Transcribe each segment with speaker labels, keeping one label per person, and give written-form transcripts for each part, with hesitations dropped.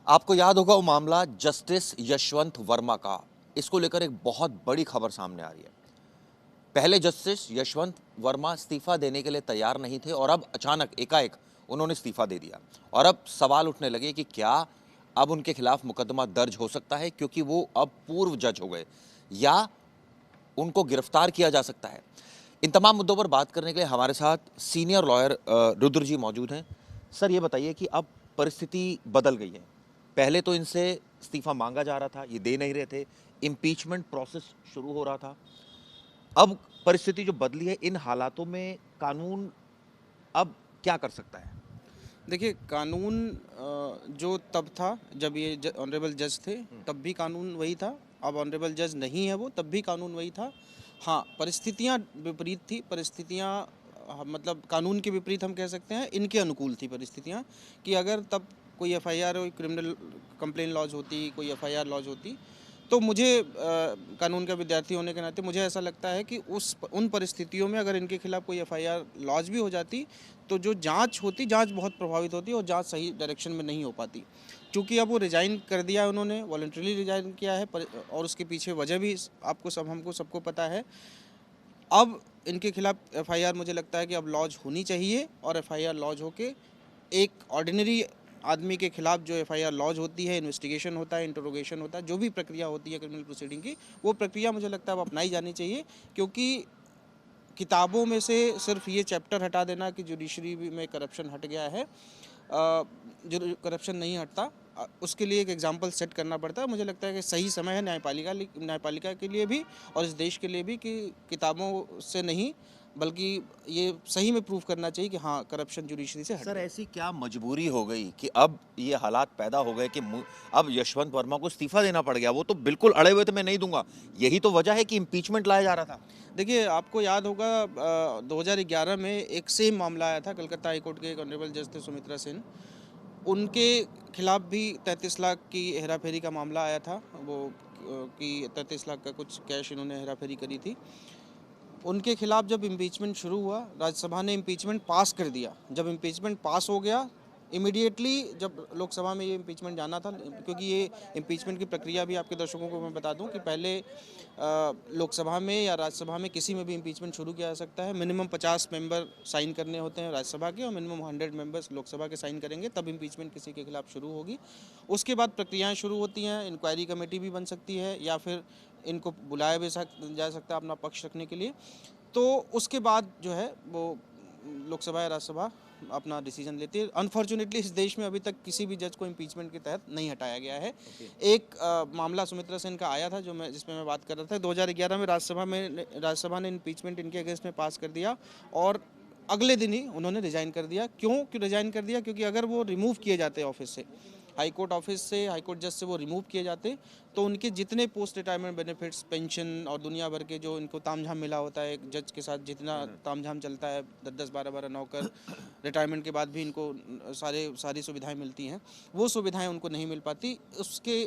Speaker 1: आपको याद होगा वो मामला जस्टिस यशवंत वर्मा का। इसको लेकर एक बहुत बड़ी खबर सामने आ रही है। पहले जस्टिस यशवंत वर्मा इस्तीफा देने के लिए तैयार नहीं थे और अब अचानक एकाएक उन्होंने इस्तीफा दे दिया। और अब सवाल उठने लगे कि क्या अब उनके खिलाफ मुकदमा दर्ज हो सकता है, क्योंकि वो अब पूर्व जज हो गए, या उनको गिरफ्तार किया जा सकता है। इन तमाम मुद्दों पर बात करने के लिए हमारे साथ सीनियर लॉयर रुद्र जी मौजूद हैं। सर, ये बताइए कि अब परिस्थिति बदल गई है। पहले तो इनसे इस्तीफा मांगा जा रहा था, ये दे नहीं रहे थे, इम्पीचमेंट प्रोसेस शुरू हो रहा था। अब परिस्थिति जो बदली है, इन हालातों में कानून अब क्या कर सकता है?
Speaker 2: देखिए, कानून जो तब था जब ये ऑनरेबल जज थे, तब भी कानून वही था। अब ऑनरेबल जज नहीं है वो, तब भी कानून वही था। हाँ, परिस्थितियाँ विपरीत थी। परिस्थितियाँ मतलब कानून के विपरीत हम कह सकते हैं, इनके अनुकूल थी परिस्थितियाँ। कि अगर तब कोई एफआईआर कोई क्रिमिनल कंप्लेन लॉज होती, कोई एफआईआर लॉज होती, तो मुझे कानून का विद्यार्थी होने के नाते मुझे ऐसा लगता है कि उन परिस्थितियों में अगर इनके खिलाफ कोई एफआईआर लॉज भी हो जाती, तो जो जांच होती, जांच बहुत प्रभावित होती और जांच सही डायरेक्शन में नहीं हो पाती। क्योंकि अब वो रिज़ाइन कर दिया, उन्होंने वॉलंटरीली रिज़ाइन किया है, और उसके पीछे वजह भी हमको सबको पता है। अब इनके खिलाफ एफआईआर मुझे लगता है कि अब लॉज होनी चाहिए, और एफआईआर लॉज होके एक ऑर्डिनरी आदमी के खिलाफ जो एफआईआर लॉज होती है, इन्वेस्टिगेशन होता है, इंटरोगेशन होता है, जो भी प्रक्रिया होती है क्रिमिनल प्रोसीडिंग की, वो प्रक्रिया मुझे लगता है अब अपनाई जानी चाहिए। क्योंकि किताबों में से सिर्फ ये चैप्टर हटा देना कि जुडिशरी में करप्शन हट गया है, जो करप्शन नहीं हटता, उसके लिए एक एग्जाम्पल सेट करना पड़ता है। मुझे लगता है कि सही समय है न्यायपालिका के लिए भी और इस देश के लिए भी, कि किताबों से नहीं बल्कि ये सही में प्रूव करना चाहिए कि हाँ, करप्शन जुडिशरी से हट
Speaker 1: सर,
Speaker 2: गया।
Speaker 1: ऐसी क्या मजबूरी हो गई कि अब ये हालात पैदा हो गए कि अब यशवंत वर्मा को इस्तीफा देना पड़ गया? वो तो बिल्कुल अड़े हुए थे, मैं नहीं दूंगा। यही तो वजह है कि इम्पीचमेंट लाया जा रहा था।
Speaker 2: देखिए, आपको याद होगा 2011 में एक सेम मामला आया था। कलकत्ता हाईकोर्ट के एक ऑनरेबल जज थे, सुमित्रा सेन। उनके खिलाफ भी 33 लाख की हेराफेरी का मामला आया था। वो कि 33 लाख का कुछ कैश इन्होंने हेराफेरी करी थी। उनके खिलाफ जब इम्पीचमेंट शुरू हुआ, राज्यसभा ने इम्पीचमेंट पास कर दिया। जब इम्पीचमेंट पास हो गया, इमीडिएटली जब लोकसभा में ये इम्पीचमेंट जाना था, क्योंकि ये इम्पीचमेंट की प्रक्रिया भी आपके दर्शकों को मैं बता दूं कि पहले लोकसभा में या राज्यसभा में किसी में भी इम्पीचमेंट शुरू किया जा सकता है। मिनिमम 50 मेंबर साइन करने होते हैं राज्यसभा के, और मिनिमम 100 मेंबर्स लोकसभा के साइन करेंगे, तब इम्पीचमेंट किसी के खिलाफ शुरू होगी। उसके बाद प्रक्रियाएं शुरू होती हैं। इंक्वायरी कमेटी भी बन सकती है, या फिर इनको बुलाया भी जा सकता है अपना पक्ष रखने के लिए। तो उसके बाद जो है वो लोकसभा या राज्यसभा अपना डिसीजन लेती है। अनफॉर्चुनेटली इस देश में अभी तक किसी भी जज को इम्पीचमेंट के तहत नहीं हटाया गया है। एक मामला सुमित्रा सेन का आया था, जिसमें मैं बात कर रहा था। 2011 में राज्यसभा ने इम्पीचमेंट इनके अगेंस्ट में पास कर दिया, और अगले दिन ही उन्होंने रिजाइन कर दिया। क्यों रिजाइन कर दिया? क्योंकि अगर वो रिमूव किए जाते ऑफिस से, हाईकोर्ट ऑफिस से, हाईकोर्ट जज से वो रिमूव किए जाते, तो उनके जितने पोस्ट रिटायरमेंट बेनिफिट्स, पेंशन और दुनिया भर के जो इनको तामझाम मिला होता है, एक जज के साथ जितना तामझाम चलता है, 10-10, 12-12 नौकर, रिटायरमेंट के बाद भी इनको सारी सुविधाएं मिलती हैं, वो सुविधाएं उनको नहीं मिल पाती। उसके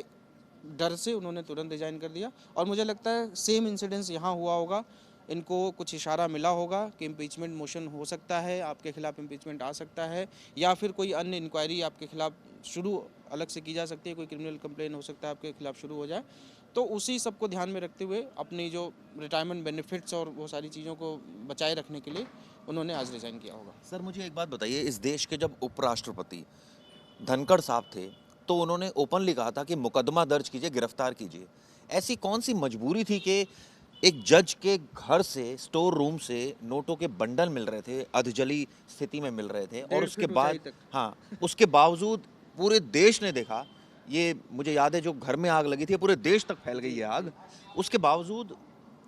Speaker 2: डर से उन्होंने तुरंत रिजाइन कर दिया। और मुझे लगता है सेम इंसिडेंस यहाँ हुआ होगा। इनको कुछ इशारा मिला होगा कि इम्पीचमेंट मोशन हो सकता है, आपके खिलाफ इम्पीचमेंट आ सकता है, या फिर कोई अन्य इंक्वायरी आपके खिलाफ शुरू अलग से की जा सकती है, कोई क्रिमिनल कंप्लेन हो सकता है आपके खिलाफ शुरू हो जाए। तो उसी सब को ध्यान में रखते हुए अपनी जो रिटायरमेंट बेनिफिट्स और वो सारी चीज़ों को बचाए रखने के लिए उन्होंने आज रिज़ाइन किया होगा।
Speaker 1: सर, मुझे एक बात बताइए, इस देश के जब उपराष्ट्रपति धनखड़ साहब थे, तो उन्होंने ओपनली कहा था कि मुकदमा दर्ज कीजिए, गिरफ्तार कीजिए। ऐसी कौन सी मजबूरी थी कि एक जज के घर से, स्टोर रूम से नोटों के बंडल मिल रहे थे, अधजली स्थिति में मिल रहे थे, और
Speaker 2: 1.5
Speaker 1: उसके
Speaker 2: फीट ऊंचाई
Speaker 1: बाद,
Speaker 2: तक।
Speaker 1: हाँ, उसके बावजूद पूरे देश ने देखा। ये मुझे याद है, जो घर में आग लगी थी, पूरे देश तक फैल गई
Speaker 2: जी।
Speaker 1: है आग। उसके बावजूद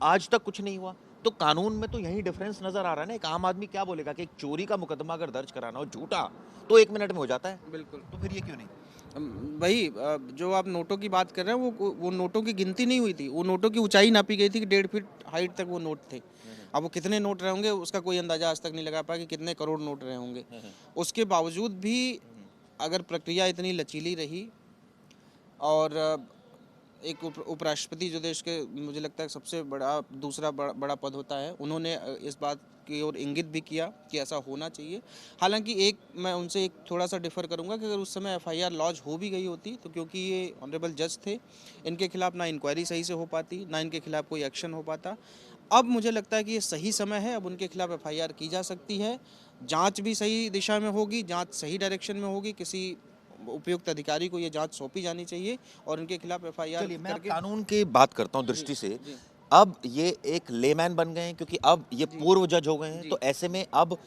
Speaker 1: आज तक कुछ नहीं हुआ। तो कानून में तो यही डिफरेंस नजर आ रहा है ना। एक आम आदमी क्या बोलेगा कि एक चोरी का मुकदमा अगर दर्ज कराना हो, झूठा, तो 1 मिनट में हो जाता है।
Speaker 2: बिल्कुल।
Speaker 1: तो फिर ये क्यों नहीं?
Speaker 2: वही जो आप नोटों की बात कर रहे हैं, वो नोटों की गिनती नहीं हुई थी। वो नोटों की ऊंचाई नापी गई थी कि 1.5 फीट हाइट तक वो नोट थे। अब वो कितने नोट रहे होंगे उसका कोई अंदाजा आज तक नहीं लगा पाया कि कितने करोड़ नोट रहे होंगे। उसके बावजूद भी अगर प्रक्रिया इतनी लचीली रही, और एक उपराष्ट्रपति जो देश के, मुझे लगता है सबसे बड़ा दूसरा बड़ा पद होता है, उन्होंने इस बात की ओर इंगित भी किया कि ऐसा होना चाहिए। हालांकि मैं उनसे एक थोड़ा सा डिफर करूंगा कि अगर उस समय एफआईआर लॉन्च हो भी गई होती तो क्योंकि ये ऑनरेबल जज थे, इनके खिलाफ ना इंक्वायरी सही से हो पाती, ना इनके खिलाफ कोई एक्शन हो पाता। अब मुझे लगता है कि ये सही समय है, अब उनके खिलाफ एफआईआर की जा सकती है, जांच भी सही दिशा में होगी, जांच सही डायरेक्शन में होगी, किसी उपयुक्त अधिकारी को ये जांच सौंपी जानी चाहिए और इनके खिलाफ एफआईआर
Speaker 1: चलिए मैं अब
Speaker 2: करके।
Speaker 1: कानून की बात करता हूँ
Speaker 2: जी
Speaker 1: दृष्टि से।
Speaker 2: जी
Speaker 1: अब ये एक लेमैन बन गए हैं क्योंकि अब ये
Speaker 2: जी
Speaker 1: पूर्व जज हो गए हैं,
Speaker 2: जी।
Speaker 1: तो ऐसे में अब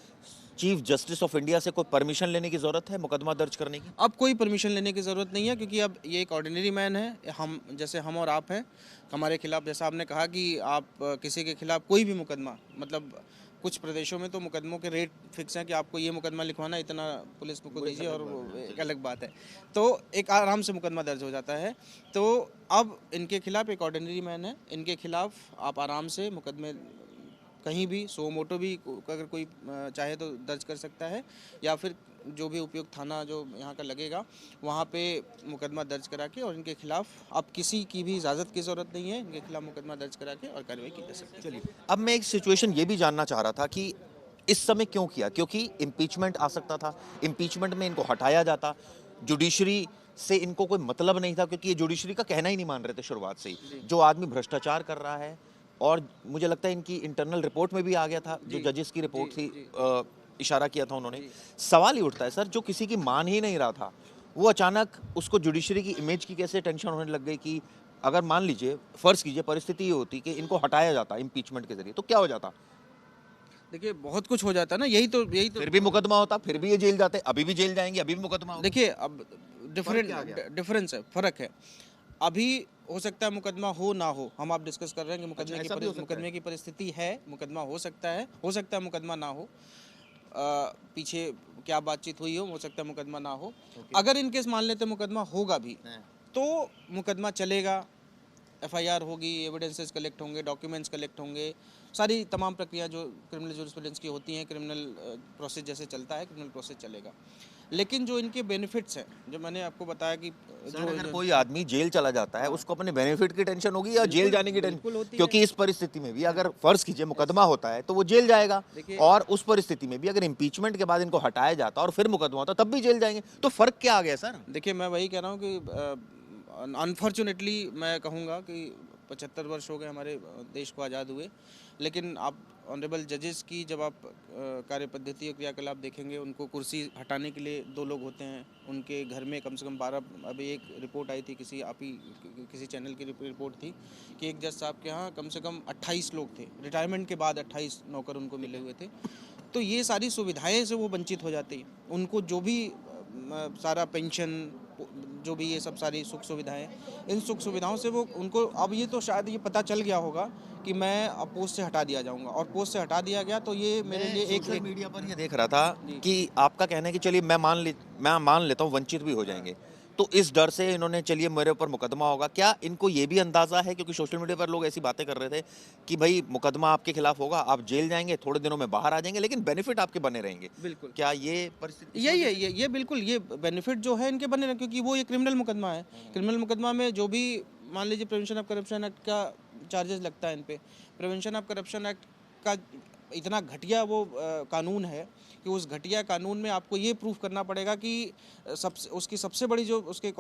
Speaker 1: चीफ जस्टिस ऑफ इंडिया से कोई परमिशन लेने की जरूरत है मुकदमा दर्ज करने की?
Speaker 2: अब कोई परमिशन लेने की ज़रूरत नहीं है क्योंकि अब ये एक ऑर्डिनरी मैन है, हम जैसे हम और आप हैं। हमारे खिलाफ जैसा आपने कहा कि आप किसी के खिलाफ कोई भी मुकदमा, मतलब कुछ प्रदेशों में तो मुकदमों के रेट फिक्स हैं कि आपको ये मुकदमा लिखवाना इतना पुलिस को दीजिए और वो एक अलग बात है। तो एक आराम से मुकदमा दर्ज हो जाता है। तो अब इनके खिलाफ एक ऑर्डिनरी मैन है, इनके खिलाफ आप आराम से मुकदमे कहीं भी सो मोटो भी अगर कोई चाहे तो दर्ज कर सकता है, या फिर जो भी उपयुक्त थाना जो यहाँ का लगेगा वहाँ पे मुकदमा दर्ज करा के और इनके खिलाफ अब किसी की भी इजाज़त की ज़रूरत नहीं है, इनके खिलाफ मुकदमा दर्ज करा के और कार्रवाई की जा सकती है।
Speaker 1: चलिए अब मैं एक सिचुएशन ये भी जानना चाह रहा था कि इस समय क्यों किया, क्योंकि इम्पीचमेंट आ सकता था, इम्पीचमेंट में इनको हटाया जाता, जुडिशरी से इनको कोई मतलब नहीं था क्योंकि ये जुडिशरी का कहना ही नहीं मान रहे थे शुरुआत से ही। जो आदमी भ्रष्टाचार कर रहा है, और मुझे लगता है इनकी इंटरनल रिपोर्ट में भी आ गया था, जो
Speaker 2: जी
Speaker 1: जजेस की रिपोर्ट
Speaker 2: जी
Speaker 1: थी,
Speaker 2: जी
Speaker 1: इशारा किया था उन्होंने।
Speaker 2: जी
Speaker 1: सवाल ही उठता है सर, जो किसी की मान ही नहीं रहा था, वो अचानक उसको जुडिशरी की इमेज की कैसे टेंशन होने लग गई कि अगर मान लीजिए, फर्ज कीजिए परिस्थिति ये होती कि इनको हटाया जाता इम्पीचमेंट के जरिए, तो क्या हो जाता?
Speaker 2: देखिए बहुत कुछ हो जाता है ना, यही तो
Speaker 1: फिर भी मुकदमा होता, फिर भी ये जेल जाते, अभी भी जेल जाएंगे, अभी भी मुकदमा होगा।
Speaker 2: देखिए अब
Speaker 1: फर्क क्या आ गया?
Speaker 2: डिफरेंस है, फ़र्क है। अभी हो सकता है मुकदमा हो ना हो, हम आप डिस्कस कर रहे हैं कि
Speaker 1: अच्छा, ऐसा भी हो सकता है?
Speaker 2: मुकदमे की परिस्थिति है, मुकदमा हो सकता है मुकदमा ना हो। पीछे क्या बातचीत हुई हो सकता है मुकदमा ना हो।
Speaker 1: ओके।
Speaker 2: अगर इनकेस मान लेते मुकदमा होगा भी
Speaker 1: हाँ।
Speaker 2: तो मुकदमा चलेगा, एफआईआर होगी, एविडेंसेस कलेक्ट होंगे, डॉक्यूमेंट्स कलेक्ट होंगे, सारी तमाम प्रक्रिया जो क्रिमिनल जूरिस्प्रूडेंस की होती हैं, क्रिमिनल प्रोसेस जैसे चलता है क्रिमिनल प्रोसेस चलेगा। लेकिन जो इनके बेनिफिट्स हैं, जो मैंने आपको बताया कि
Speaker 1: सर अगर कोई आदमी जेल चला जाता है,
Speaker 2: हाँ।
Speaker 1: उसको अपने बेनिफिट की टेंशन होगी या जेल जाने की टेंशन?
Speaker 2: बिल्कुल होती है।
Speaker 1: क्योंकि इस परिस्थिति में भी अगर फर्ज कीजिए मुकदमा होता है तो वो जेल जाएगा,
Speaker 2: देखिए
Speaker 1: और उस परिस्थिति में भी अगर इम्पीचमेंट के बाद इनको हटाया जाता और फिर मुकदमा होता तब भी जेल जाएंगे, तो फर्क क्या आ गया सर?
Speaker 2: देखिए मैं वही कह रहा हूँ कि अनफॉर्चुनेटली मैं कहूँगा कि 75 वर्ष हो गए हमारे देश को आज़ाद हुए, लेकिन आप ऑनरेबल जजेस की जब आप कार्य पद्धति और क्रियाकलाप देखेंगे, उनको कुर्सी हटाने के लिए 2 लोग होते हैं, उनके घर में कम से कम 12, अभी एक रिपोर्ट आई थी किसी चैनल की रिपोर्ट थी कि एक जज साहब के यहाँ कम से कम 28 लोग थे, रिटायरमेंट के बाद 28 नौकर उनको मिले हुए थे। तो ये सारी सुविधाएं से वो वंचित हो जाती हैं, उनको जो भी सारा पेंशन, जो भी ये सब सारी सुख सुविधाएं, इन सुख सुविधाओं से वो उनको अब ये तो शायद ये पता चल गया होगा कि मैं अब पोस्ट से हटा दिया जाऊंगा, और पोस्ट से हटा दिया गया तो ये मेरे लिए
Speaker 1: सोशल
Speaker 2: एक
Speaker 1: मीडिया पर ये देख रहा था
Speaker 2: जी
Speaker 1: कि आपका कहना है कि चलिए मैं मान लेता हूँ वंचित भी हो जाएंगे, तो इस डर से इन्होंने चलिए मेरे ऊपर मुकदमा होगा, क्या इनको ये भी अंदाजा है, क्योंकि सोशल मीडिया पर लोग ऐसी बातें कर रहे थे कि भाई मुकदमा आपके खिलाफ होगा, आप जेल जाएंगे, थोड़े दिनों में बाहर आ जाएंगे, लेकिन बेनिफिट आपके बने रहेंगे?
Speaker 2: बिल्कुल
Speaker 1: क्या ये परिस्थिति इस
Speaker 2: यही
Speaker 1: वजह
Speaker 2: है,
Speaker 1: से?
Speaker 2: ये बिल्कुल ये बेनिफिट जो है इनके बने रहे, क्योंकि वो ये क्रिमिनल मुकदमा है। क्रिमिनल मुकदमा में जो भी मान लीजिए प्रिवेंशन ऑफ करप्शन एक्ट का चार्जेस लगता है इन पे, प्रिवेंशन ऑफ करप्शन एक्ट का इतना घटिया वो कानून है कि उस घटिया कानून में आपको ये प्रूफ करना पड़ेगा कि उसकी सबसे बड़ी जो उसके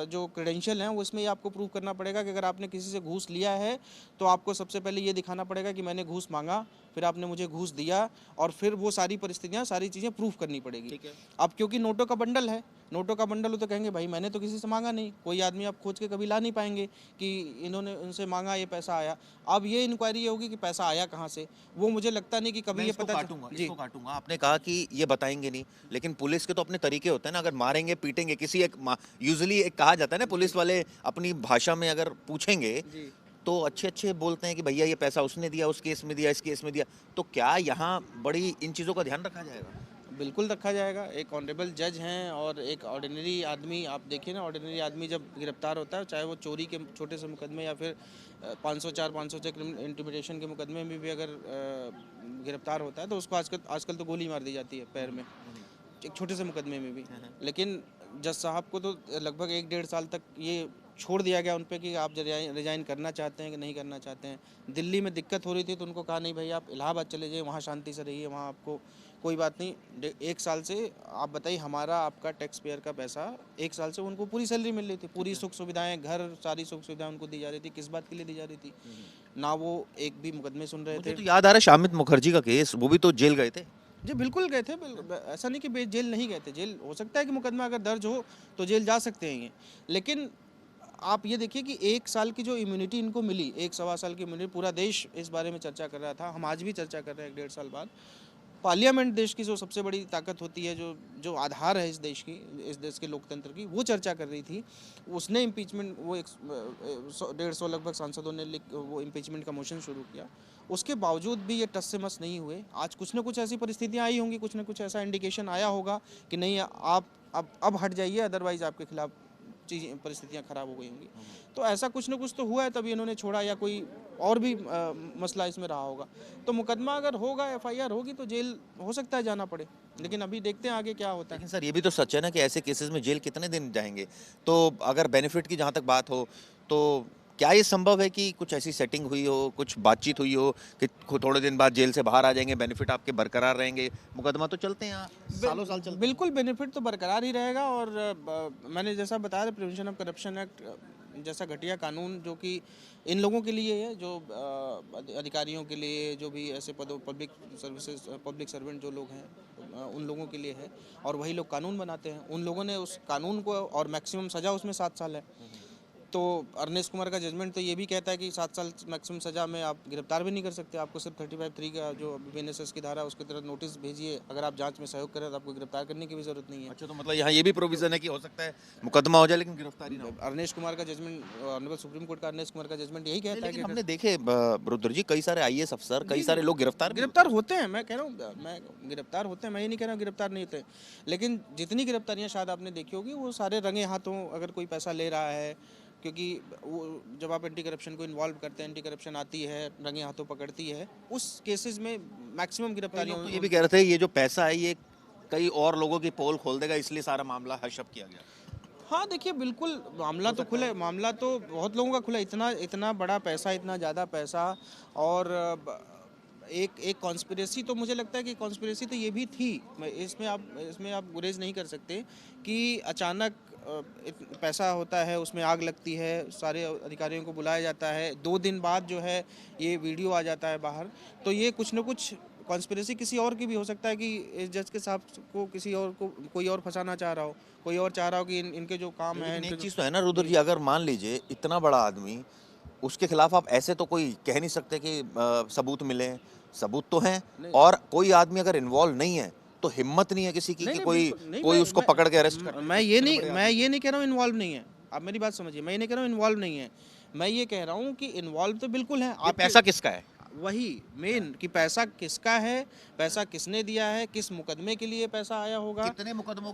Speaker 2: जो क्रेडेंशियल हैं, वो इसमें ये आपको प्रूफ करना पड़ेगा कि अगर आपने किसी से घूस लिया है तो आपको सबसे पहले ये दिखाना पड़ेगा कि मैंने घूस मांगा, फिर आपने मुझे घूस दिया, और फिर वो सारी परिस्थितियाँ, सारी चीज़ें प्रूफ करनी पड़ेगी।
Speaker 1: ठीक है।
Speaker 2: अब क्योंकि नोटों का बंडल है, नोटों का बंडल हो तो कहेंगे भाई मैंने तो किसी से मांगा नहीं, कोई आदमी आप खोज के कभी ला नहीं पाएंगे कि इन्होंने उनसे मांगा, ये पैसा आया। अब ये इंक्वायरी ये होगी कि पैसा आया कहाँ से, वो मुझे लगता नहीं कि
Speaker 1: मैं
Speaker 2: कभी ये
Speaker 1: इसको
Speaker 2: पता
Speaker 1: काटूंगा,
Speaker 2: जी
Speaker 1: इसको काटूंगा। आपने कहा कि ये बताएंगे नहीं, लेकिन पुलिस के तो अपने तरीके होते हैं ना, अगर मारेंगे पीटेंगे किसी एक, यूजुअली एक कहा जाता है ना, पुलिस वाले अपनी भाषा में अगर पूछेंगे
Speaker 2: जी
Speaker 1: तो अच्छे अच्छे बोलते हैं कि भैया ये पैसा उसने दिया, उस केस में दिया, इस केस में दिया, तो क्या यहाँ बड़ी इन चीज़ों का ध्यान रखा जाएगा?
Speaker 2: बिल्कुल रखा जाएगा। एक ऑनरेबल जज हैं और एक ऑर्डिनरी आदमी, आप देखिए ना, ऑर्डिनरी आदमी जब गिरफ्तार होता है, चाहे वो चोरी के छोटे से मुकदमे या फिर 504 क्रिमिनल इंटिमिडेशन के मुकदमे में भी अगर गिरफ्तार होता है तो उसको आजकल तो गोली मार दी जाती है पैर में, एक छोटे से मुकदमे में भी। लेकिन जज साहब को तो लगभग 1 डेढ़ साल तक ये छोड़ दिया गया उन पे कि आप रिजाइन करना चाहते हैं कि नहीं करना चाहते हैं। दिल्ली में दिक्कत हो रही थी तो उनको कहा नहीं भाई आप इलाहाबाद चले जाइए, वहाँ शांति से रहिए, वहाँ आपको कोई बात नहीं। 1 साल से आप बताइए, हमारा आपका टैक्स पेयर का पैसा 1 साल से उनको पूरी सैलरी मिल रही थी, पूरी सुख सुविधाएं, घर, सारी सुख सुविधाएं उनको दी जा रही थी। किस बात के लिए दी जा रही थी? ना वो एक भी मुकदमे सुन रहे
Speaker 1: मुझे
Speaker 2: थे।
Speaker 1: तो याद आ रहा है शामिद मुखर्जी का केस, वो भी तो जेल गए थे।
Speaker 2: जी बिल्कुल गए थे, ऐसा नहीं कि जेल नहीं गए थे। जेल हो सकता है कि मुकदमा अगर दर्ज हो तो जेल जा सकते हैं ये, लेकिन आप ये देखिए कि 1 साल की जो इम्यूनिटी इनको मिली, 1 सवा साल की इम्यूनिटी, पूरा देश इस बारे में चर्चा कर रहा था, हम आज भी चर्चा कर रहे हैं 1.5 साल बाद। पार्लियामेंट देश की जो सबसे बड़ी ताकत होती है, जो जो आधार है इस देश की, इस देश के लोकतंत्र की, वो चर्चा कर रही थी। उसने इम्पीचमेंट, वो 150 लगभग सांसदों ने वो इम्पीचमेंट का मोशन शुरू किया। उसके बावजूद भी ये टस से मस नहीं हुए। आज कुछ ना कुछ ऐसी परिस्थितियां आई होंगी, कुछ ना कुछ ऐसा इंडिकेशन आया होगा कि नहीं आप अब हट जाइए, अदरवाइज आपके खिलाफ चीज़ें, परिस्थितियां खराब हो गई होंगी। तो ऐसा कुछ ना कुछ तो हुआ है, तभी इन्होंने छोड़ा, या कोई और भी मसला इसमें रहा होगा। तो मुकदमा अगर होगा, एफआईआर होगी तो जेल हो सकता है जाना पड़े, लेकिन अभी देखते हैं आगे क्या होता है।
Speaker 1: लेकिन सर ये भी तो सच है ना कि ऐसे केसेस में जेल कितने दिन जाएंगे। तो अगर बेनिफिट की जहाँ तक बात हो, तो क्या ये संभव है कि कुछ ऐसी सेटिंग हुई हो, कुछ बातचीत हुई हो कि थोड़े दिन बाद जेल से बाहर आ जाएंगे, बेनिफिट आपके बरकरार रहेंगे? मुकदमा तो चलते हैं, सालों साल चलते हैं।
Speaker 2: बिल्कुल बेनिफिट तो बरकरार ही रहेगा। और मैंने जैसा बताया, प्रिवेंशन ऑफ करप्शन एक्ट जैसा घटिया कानून जो कि इन लोगों के लिए है, जो अधिकारियों के लिए, जो भी ऐसे पदों, पब्लिक सर्विसेज, पब्लिक सर्वेंट जो लोग हैं, उन लोगों के लिए है। और वही लोग कानून बनाते हैं, उन लोगों ने उस कानून को, और मैक्सिमम सज़ा उसमें 7 साल है। तो अर्नेस्ट कुमार का जजमेंट तो ये भी कहता है कि 7 साल मैक्सिमम सज़ा में आप गिरफ्तार भी नहीं कर सकते। आपको सिर्फ 35(3) का जो बीएनएसएस की धारा, उसके तहत नोटिस भेजिए, अगर आप जांच में सहयोग करें तो आपको गिरफ्तार करने की भी जरूरत नहीं है।
Speaker 1: अच्छा, तो मतलब यहाँ ये भी प्रोविजन है कि हो सकता है मुकदमा हो जाए लेकिन गिरफ्तारी ना हो।
Speaker 2: अर्नेस्ट कुमार का जजमेंट, ऑनरेबल सुप्रीम कोर्ट का अर्नेस्ट कुमार का जजमेंट यही कहता है
Speaker 1: लेकिन
Speaker 2: कि
Speaker 1: हमने देखे रुद्र जी, कई सारे आईएएस अफसर, कई सारे लोग गिरफ्तार भी
Speaker 2: गिरफ्तार होते हैं। मैं कह रहा हूँ, मैं गिरफ्तार होते हैं, मैं ये नहीं कह रहा हूँ गिरफ्तार नहीं होते, लेकिन जितनी गिरफ्तारियां शायद आपने देखी होगी, वो सारे रंगे हाथों, अगर कोई पैसा ले रहा है, क्योंकि वो जब आप एंटी करप्शन को इन्वॉल्व करते हैं, एंटी करप्शन आती है, रंगे हाथों पकड़ती है, उस केसेस में मैक्सिमम गिरफ्तारियां।
Speaker 1: तो ये भी कह रहे थे ये जो पैसा है ये कई और लोगों की पोल खोल देगा, इसलिए सारा मामला हश अप किया गया।
Speaker 2: हाँ देखिए, बिल्कुल मामला तो खुला, मामला तो बहुत लोगों का खुला, इतना इतना बड़ा पैसा, इतना ज़्यादा पैसा। और एक कॉन्स्पिरेसी, तो मुझे लगता है कि कॉन्स्पिरेसी तो ये भी थी। इसमें आप गुरेज नहीं कर सकते कि अचानक पैसा होता है, उसमें आग लगती है, सारे अधिकारियों को बुलाया जाता है, 2 दिन बाद जो है ये वीडियो आ जाता है बाहर। तो ये कुछ न कुछ कॉन्स्पिरेसी किसी और की भी हो सकता है कि इस जज के साहब को किसी और को कोई और फंसाना चाह रहा हो, कोई और चाह रहा हो कि इनके जो काम है।
Speaker 1: एक चीज तो है ना रुद्र जी, अगर मान लीजिए इतना बड़ा आदमी, उसके खिलाफ आप ऐसे तो कोई कह नहीं सकते कि सबूत मिले। सबूत तो हैं, और कोई आदमी अगर इन्वॉल्व नहीं है तो हिम्मत नहीं है किसी की कि कोई उसको पकड़ के अरेस्ट करे।
Speaker 2: मैं ये नहीं कह रहा हूँ इन्वॉल्व नहीं है, आप मेरी बात समझिए, मैं ये नहीं कह रहा हूँ इन्वॉल्व नहीं है, मैं ये कह रहा हूँ कि इन्वॉल्व तो बिल्कुल है।
Speaker 1: आप पैसा किसका है,
Speaker 2: वही मेन कि पैसा किसका है, पैसा किसने दिया है, किस मुकदमे के लिए पैसा आया होगा,
Speaker 1: कितने मुकदमों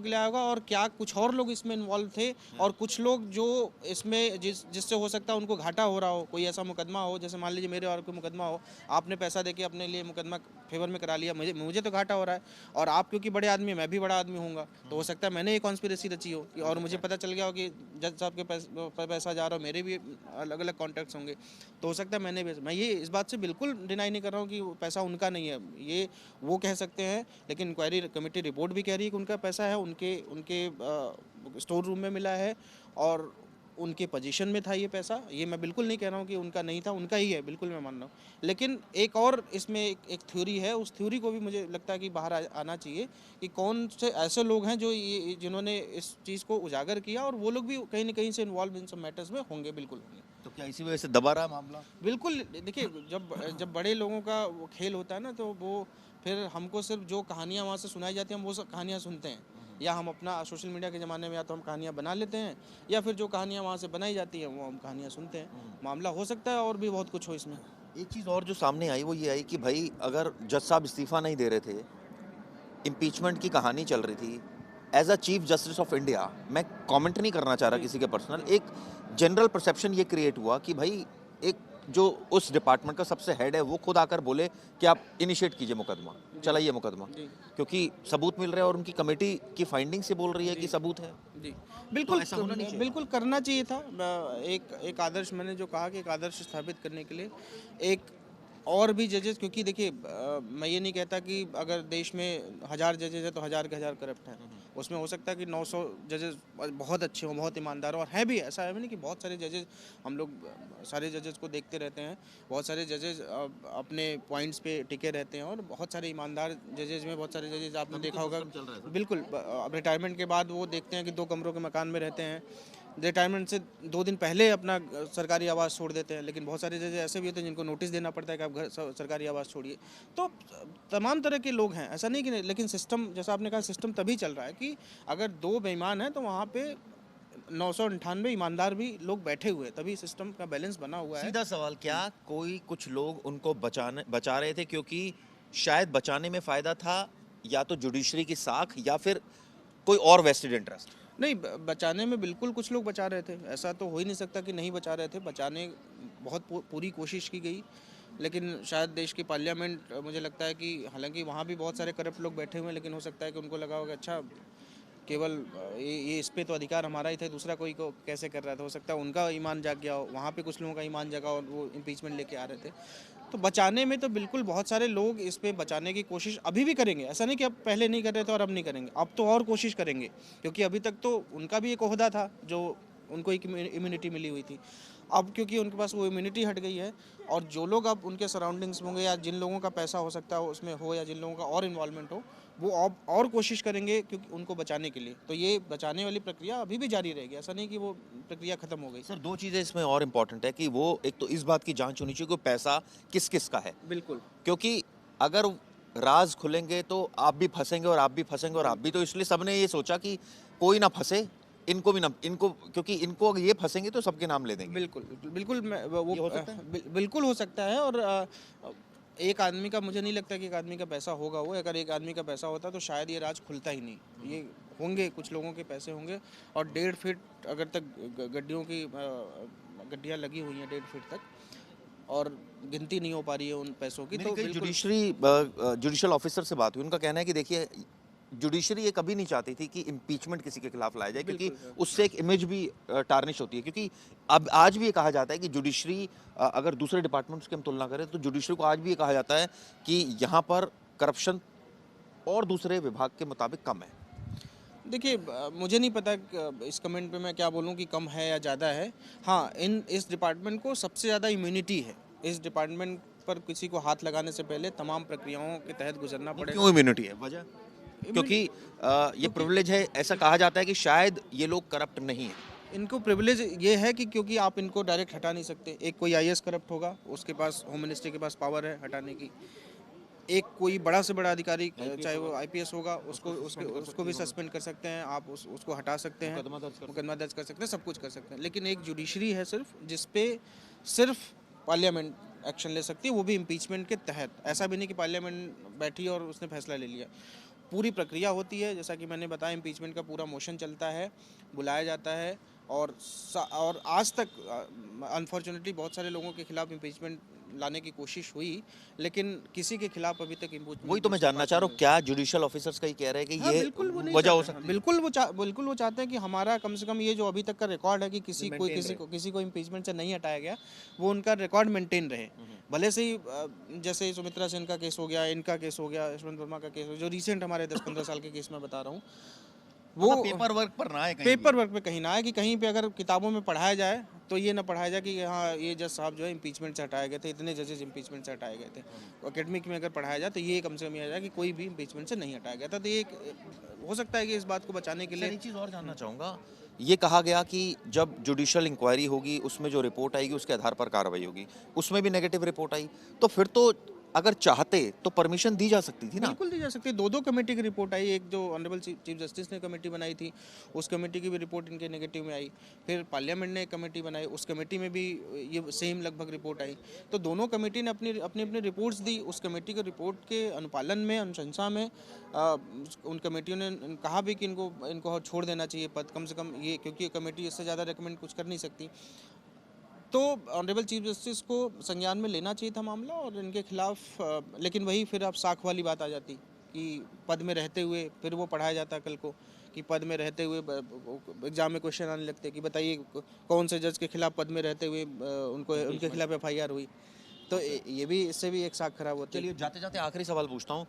Speaker 1: के लिए
Speaker 2: आया होगा, और क्या कुछ और लोग इसमें इन्वॉल्व थे, और कुछ लोग जो इसमें जिससे हो सकता है उनको घाटा हो रहा हो। कोई ऐसा मुकदमा हो, जैसे मान लीजिए मेरे और कोई मुकदमा हो, आपने पैसा देके अपने लिए मुकदमा फेवर में करा लिया, मुझे तो घाटा हो रहा है, और आप क्योंकि बड़े आदमी, मैं भी बड़ा आदमी हूँगा, तो हो सकता है मैंने ये कॉन्स्पिरेसी रची हो, और मुझे पता चल गया हो कि जज साहब के पैसा जा रहा हो, मेरे भी अलग अलग कॉन्टैक्ट्स होंगे, तो हो सकता है मैं ये इस बात से बिल्कुल डिनाई नहीं कर रहा हूँ कि पैसा उनका नहीं है, ये वो कह सकते हैं, लेकिन इंक्वायरी कमेटी रिपोर्ट भी कह रही है कि उनका पैसा है, उनके स्टोर रूम में मिला है, और उनके पोजीशन में था ये पैसा। ये मैं बिल्कुल नहीं कह रहा हूँ कि उनका नहीं था, उनका ही है, बिल्कुल मैं मान रहा हूँ। लेकिन एक और इसमें एक थ्योरी है, उस थ्योरी को भी मुझे लगता है कि बाहर आना चाहिए कि कौन से ऐसे लोग हैं जो ये जिन्होंने इस चीज़ को उजागर किया, और वो लोग भी कहीं ना कहीं से इन्वॉल्व इन सब मैटर्स में होंगे, बिल्कुल होंगे।
Speaker 1: तो क्या इसी वजह से दबा रहा मामला?
Speaker 2: बिल्कुल, देखिए जब बड़े लोगों का वो खेल होता है ना, तो वो फिर हमको सिर्फ जो कहानियाँ वहाँ से सुनाई जाती हैं, हम वो सब कहानियाँ सुनते हैं, या हम अपना सोशल मीडिया के ज़माने में या तो हम कहानियाँ बना लेते हैं, या फिर जो कहानियाँ वहाँ से बनाई जाती हैं वो हम कहानियाँ सुनते हैं। मामला हो सकता है और भी बहुत कुछ हो इसमें।
Speaker 1: एक चीज़ और जो सामने आई वो ये आई कि भाई अगर जज साहब इस्तीफा नहीं दे रहे थे, इम्पीचमेंट की कहानी चल रही थी, as a chief justice of India, मैं कमेंट नहीं करना चाह रहा किसी के पर्सनल, एक जनरल परसेप्शन ये क्रिएट हुआ कि भाई एक जो उस डिपार्टमेंट का सबसे हेड है वो खुद आकर बोले कि आप इनिशिएट कीजिए मुकदमा, चलाइए मुकदमा,
Speaker 2: जी
Speaker 1: क्योंकि सबूत मिल रहे हैं और उनकी कमेटी की फाइंडिंग से बोल रही है कि
Speaker 2: जी
Speaker 1: सबूत है।
Speaker 2: जी
Speaker 1: तो
Speaker 2: बिल्कुल
Speaker 1: ऐसा होना नहीं चाहिए
Speaker 2: बिल्कुल करना चाहिए था। एक एक आदर्श, मैंने जो कहा कि एक आदर्श स्थापित करने के लिए एक और भी जजेस, क्योंकि देखिए मैं ये नहीं कहता कि अगर देश में 1000 जजेस हैं तो 1000 के 1000 करप्ट हैं। उसमें हो सकता है कि 900 जजेस बहुत अच्छे हों, बहुत ईमानदार हों, और हैं भी, ऐसा है भी नहीं कि बहुत सारे जजेस, हम लोग सारे जजेस को देखते रहते हैं, बहुत सारे जजेस अपने पॉइंट्स पे टिके रहते हैं, और बहुत सारे ईमानदार जजेस में बहुत सारे जजेस आपने देखा होगा बिल्कुल अब रिटायरमेंट के बाद वो देखते हैं कि 2 कमरों के मकान में रहते हैं, रिटायरमेंट से 2 दिन पहले अपना सरकारी आवास छोड़ देते हैं। लेकिन बहुत सारे जजेस ऐसे भी होते हैं जिनको नोटिस देना पड़ता है कि आप घर सरकारी आवास छोड़िए। तो तमाम तरह के लोग हैं, ऐसा नहीं कि नहीं, लेकिन सिस्टम, जैसा आपने कहा, सिस्टम तभी चल रहा है कि अगर 2 बेईमान हैं तो वहाँ पे 998 ईमानदार भी लोग बैठे हुए हैं, तभी सिस्टम का बैलेंस बना हुआ है।
Speaker 1: सीधा सवाल, क्या कोई कुछ लोग उनको बचा रहे थे क्योंकि शायद बचाने में फायदा था, या तो जुडिशरी की साख या फिर कोई और वेस्टेड इंटरेस्ट?
Speaker 2: नहीं, बचाने में बिल्कुल कुछ लोग बचा रहे थे, ऐसा तो हो ही नहीं सकता कि नहीं बचा रहे थे। बचाने बहुत पूरी कोशिश की गई, लेकिन शायद देश की पार्लियामेंट, मुझे लगता है कि हालांकि वहाँ भी बहुत सारे करप्ट लोग बैठे हुए हैं, लेकिन हो सकता है कि उनको लगा होगा अच्छा केवल ये इस पे तो अधिकार हमारा ही था, दूसरा कोई को कैसे कर रहा था, हो सकता है उनका ईमान जाग गया हो, वहाँ पे कुछ लोगों का ईमान जागा और वो इम्पीचमेंट लेके आ रहे थे। तो बचाने में तो बिल्कुल बहुत सारे लोग इस पे बचाने की कोशिश अभी भी करेंगे, ऐसा नहीं कि अब पहले नहीं कर रहे थे और अब नहीं करेंगे, अब तो और कोशिश करेंगे, क्योंकि अभी तक तो उनका भी एक ओहदा था जो उनको एक इम्यूनिटी मिली हुई थी। अब क्योंकि उनके पास वो इम्यूनिटी हट गई है, और जो लोग अब उनके सराउंडिंग्स में होंगे, या जिन लोगों का पैसा हो सकता है उसमें हो, या जिन लोगों का और इन्वॉल्वमेंट हो, वो अब और कोशिश करेंगे क्योंकि उनको बचाने के लिए। तो ये बचाने वाली प्रक्रिया अभी भी जारी रहेगी, ऐसा नहीं कि वो प्रक्रिया खत्म हो गई।
Speaker 1: सर, दो चीज़ें इसमें और इम्पोर्टेंट है कि वो एक तो इस बात की जांच होनी चाहिए कि पैसा किस किस का है,
Speaker 2: बिल्कुल
Speaker 1: क्योंकि अगर राज खुलेंगे तो आप भी फंसेंगे और आप भी फंसेंगे और आप भी, तो इसलिए सबने ये सोचा कि कोई ना फंसे, इनको भी ना, इनको, क्योंकि इनको अगर ये फंसेंगे तो सबके नाम ले देंगे।
Speaker 2: बिल्कुल बिल्कुल बिल्कुल वो
Speaker 1: ये हो सकता है?
Speaker 2: बिल्कुल हो सकता है। और एक आदमी का, मुझे नहीं लगता कि एक आदमी का पैसा होगा वो, अगर एक आदमी का पैसा होता तो शायद ये राज खुलता ही नहीं। ये होंगे कुछ लोगों के पैसे होंगे, और 1.5 फीट अगर तक गड्डियों की गड्डियाँ लगी हुई हैं 1.5 फीट तक, और गिनती नहीं हो पा रही है उन पैसों की,
Speaker 1: मेरी
Speaker 2: तो
Speaker 1: कई
Speaker 2: बिल्कुल
Speaker 1: जुडिशियल ऑफिसर से बात हुई, उनका कहना है कि देखिए, जुडिशरी ये कभी नहीं चाहती थी कि इम्पीचमेंट किसी के खिलाफ लाया जाए, क्योंकि
Speaker 2: बिल्कुल
Speaker 1: उससे एक इमेज भी टार्निश होती है, क्योंकि अब आज भी ये कहा जाता है कि जुडिशरी, अगर दूसरे डिपार्टमेंट्स की हम तुलना करें तो जुडिशरी को आज भी ये कहा जाता है कि यहाँ पर करप्शन और दूसरे विभाग के मुताबिक कम है।
Speaker 2: देखिए, मुझे नहीं पता इस कमेंट पे मैं क्या बोलूँ कि कम है या ज़्यादा है। हाँ, इस डिपार्टमेंट को सबसे ज़्यादा इम्यूनिटी है। इस डिपार्टमेंट पर किसी को हाथ लगाने से पहले तमाम प्रक्रियाओं के तहत गुजरना
Speaker 1: वो
Speaker 2: पड़ेगा।
Speaker 1: क्यों इम्यूनिटी है, वजह? क्योंकि
Speaker 2: इम्यूनि
Speaker 1: ये
Speaker 2: क्योंकि
Speaker 1: प्रिविलेज है, ऐसा कहा जाता है कि शायद ये लोग करप्ट नहीं है।
Speaker 2: इनको प्रिविलेज ये है कि क्योंकि आप इनको डायरेक्ट हटा नहीं सकते। एक कोई आईएएस करप्ट होगा, उसके पास होम मिनिस्ट्री के पास पावर है हटाने की। एक कोई बड़ा से बड़ा अधिकारी, चाहे वो आईपीएस होगा, उसको भी सस्पेंड कर सकते हैं आप, उसको हटा सकते हैं, मुकदमा दर्ज कर सकते हैं, सब कुछ कर सकते हैं। लेकिन एक जुडिशरी है सिर्फ, जिस पे सिर्फ पार्लियामेंट एक्शन ले सकती है, वो भी इम्पीचमेंट के तहत। ऐसा भी नहीं कि पार्लियामेंट बैठी और उसने फैसला ले लिया। पूरी प्रक्रिया होती है, जैसा कि मैंने बताया, इम्पीचमेंट का पूरा मोशन चलता है, बुलाया जाता है, और आज तक अनफॉर्चुनेटली बहुत सारे लोगों के खिलाफ इम्पीचमेंट लाने की कोशिश हुई, लेकिन किसी के खिलाफ अभी तक
Speaker 1: वही तो मैं जानना चाह रहा हूँ, क्या जुडिशियल ऑफिसर्स का ही कह रहे हैं कि
Speaker 2: हाँ,
Speaker 1: ये
Speaker 2: बिल्कुल वो नहीं
Speaker 1: वजह हो
Speaker 2: चाहते हैं।
Speaker 1: सकती है?
Speaker 2: बिल्कुल वो चाहते हैं कि हमारा कम से कम ये जो अभी तक का रिकॉर्ड है कि किसी को इम्पीचमेंट से नहीं हटाया गया, वो उनका रिकॉर्ड मेंटेन रहे। भले से ही जैसे सुमित्रा सेन का केस हो गया, इनका केस हो गया, यशवंत वर्मा का केस हो, जो रिसेंट हमारे 10-15 साल के केस में बता रहा हूँ, वो
Speaker 1: पेपर वर्क पर ना है कहीं
Speaker 2: पेपर वर्क पे कहीं ना है, कि कहीं पे अगर किताबों में पढ़ाया जाए तो ये ना पढ़ाया जाए कि हाँ ये जज साहब जो है इम्पीचमेंट से हटाए गए थे, इतने जजेस इम्पीचमेंट से हटाए गए थे। एकेडमिक में अगर पढ़ाया जाए तो ये कम से कम ये आ जाए कि कोई भी इम्पीचमेंट से नहीं हटाया गया था। तो ये हो सकता है कि इस बात को बचाने के
Speaker 1: सर,
Speaker 2: लिए।
Speaker 1: एक चीज़ और जानना चाहूँगा, ये कहा गया कि जब जुडिशियल इंक्वायरी होगी उसमें जो रिपोर्ट आएगी उसके आधार पर कार्रवाई होगी, उसमें भी नेगेटिव रिपोर्ट आई, तो फिर तो अगर चाहते तो परमिशन दी जा सकती थी ना?
Speaker 2: बिल्कुल दी जा सकती है। 2 कमेटी की रिपोर्ट आई, एक जो ऑनरेबल चीफ जस्टिस ने कमेटी बनाई थी, उस कमेटी की भी रिपोर्ट इनके नेगेटिव में आई। फिर पार्लियामेंट ने एक कमेटी बनाई, उस कमेटी में भी ये सेम लगभग रिपोर्ट आई। तो दोनों कमेटी ने अपनी अपनी अपनी रिपोर्ट्स दी। उस कमेटी के रिपोर्ट के अनुपालन में, अनुशंसा में उन कमेटियों ने कहा भी कि इनको छोड़ देना चाहिए पद, कम से कम ये, क्योंकि ये कमेटी इससे ज़्यादा रिकमेंड कुछ कर नहीं सकती। तो ऑनरेबल चीफ जस्टिस को संज्ञान में लेना चाहिए था मामला, और इनके खिलाफ लेकिन वही फिर अब साख वाली बात आ जाती कि पद में रहते हुए फिर वो पढ़ाया जाता कल को कि पद में रहते हुए एग्जाम में क्वेश्चन आने लगते कि बताइए कौन से जज के खिलाफ पद में रहते हुए उनके खिलाफ एफआईआर हुई। तो ये भी, इससे भी एक साख खराब होती है।
Speaker 1: चलिए जाते जाते आखिरी सवाल पूछता हूँ,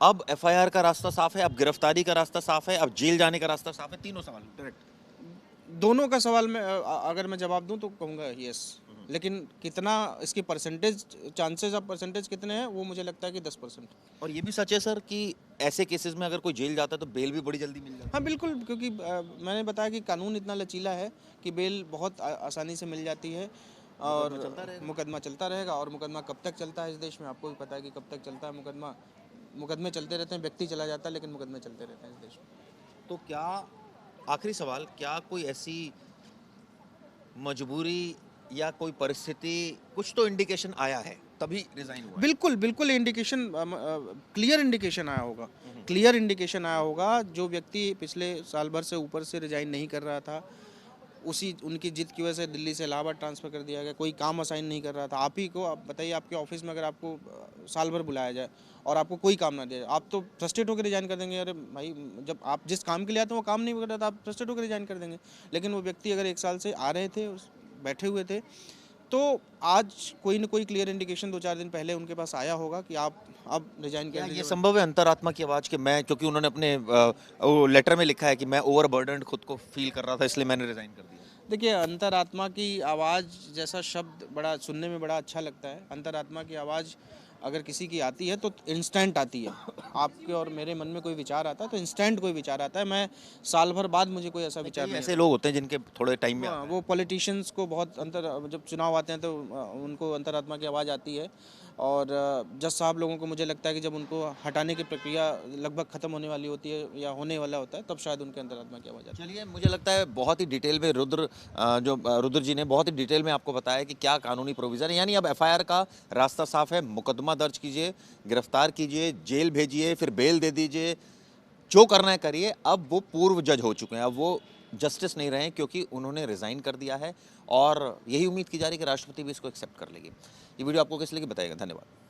Speaker 1: अब एफआईआर का रास्ता साफ है, अब गिरफ्तारी का रास्ता साफ है, अब जेल जाने का रास्ता साफ है, तीनों सवाल डायरेक्ट।
Speaker 2: दोनों का सवाल में अगर मैं जवाब दूं तो कहूँगा यस, लेकिन कितना इसकी परसेंटेज, चांसेस ऑफ परसेंटेज कितने हैं, वो मुझे लगता है कि 10%।
Speaker 1: और ये भी सच है सर कि ऐसे केसेस में अगर कोई जेल जाता है तो बेल भी बड़ी जल्दी मिल जाती है।
Speaker 2: हाँ बिल्कुल, क्योंकि मैंने बताया कि कानून इतना लचीला है कि बेल बहुत आसानी से मिल जाती है, और मुकदमा चलता रहेगा। और मुकदमा कब तक चलता है इस देश में आपको भी पता है कि कब तक चलता है मुकदमा। मुकदमे चलते रहते हैं, व्यक्ति चला जाता है लेकिन मुकदमे चलते रहते हैं इस देश में।
Speaker 1: तो क्या, आखिरी सवाल, क्या कोई ऐसी मजबूरी या कोई परिस्थिति, कुछ तो इंडिकेशन आया है तभी रिजाइन हुआ है?
Speaker 2: बिल्कुल बिल्कुल, इंडिकेशन, क्लियर इंडिकेशन आया होगा, क्लियर इंडिकेशन आया होगा। जो व्यक्ति पिछले साल भर से ऊपर से रिजाइन नहीं कर रहा था, उसी उनकी जिद की वजह से दिल्ली से इलाहाबाद ट्रांसफ़र कर दिया गया, कोई काम असाइन नहीं कर रहा था। आप ही को, आप बताइए, आपके ऑफिस में अगर आपको साल भर बुलाया जाए और आपको कोई काम ना दिया जाए, आप तो फ्रस्ट्रेट होकर रिजाइन कर देंगे। अरे भाई, जब आप जिस काम के लिए आते हैं वो काम नहीं कर रहा था, आप फ्रस्ट्रेट होकर रिजाइन कर देंगे। लेकिन वो व्यक्ति अगर 1 साल से आ रहे थे, बैठे हुए थे, तो आज कोई न कोई क्लियर इंडिकेशन 2-4 दिन पहले उनके पास आया होगा कि आप अब रिजाइन कर
Speaker 1: क्या
Speaker 2: दीजिए।
Speaker 1: ये संभव है अंतरात्मा की आवाज़ के, मैं, क्योंकि उन्होंने अपने वो लेटर में लिखा है कि मैं ओवरबर्डन्ड खुद को फील कर रहा था इसलिए मैंने रिजाइन कर दिया।
Speaker 2: देखिए, अंतरात्मा की आवाज़ जैसा शब्द बड़ा सुनने में बड़ा अच्छा लगता है। अंतरात्मा की आवाज़ अगर किसी की आती है तो इंस्टेंट आती है। आपके और मेरे मन में कोई विचार आता है तो इंस्टेंट कोई विचार आता है। मैं साल भर बाद मुझे कोई ऐसा विचार नहीं
Speaker 1: ऐसे लोग होते हैं जिनके थोड़े टाइम में
Speaker 2: आता।
Speaker 1: आता है।
Speaker 2: वो पॉलिटिशियंस को बहुत जब चुनाव आते हैं तो उनको अंतरात्मा की आवाज़ आती है। और जज साहब लोगों को, मुझे लगता है कि जब उनको हटाने की प्रक्रिया लगभग ख़त्म होने वाली होती है या होने वाला होता है, तब शायद उनके अंतरात्मा की आवाज़ आती है।
Speaker 1: चलिए, मुझे लगता है बहुत ही डिटेल में रुद्र जी ने बहुत ही डिटेल में आपको बताया कि क्या कानूनी प्रोविज़न है। यानी अब एफआईआर का रास्ता साफ है, मुकदमा दर्ज कीजिए, गिरफ्तार कीजिए, जेल भेजिए, फिर बेल दे दीजिए, जो करना है करिए। अब वो पूर्व जज हो चुके हैं, अब वो जस्टिस नहीं रहे क्योंकि उन्होंने रिज़ाइन कर दिया है, और यही उम्मीद की जा रही है कि राष्ट्रपति भी इसको एक्सेप्ट कर लेगी। ये वीडियो आपको कैसी लगी बताइएगा। धन्यवाद।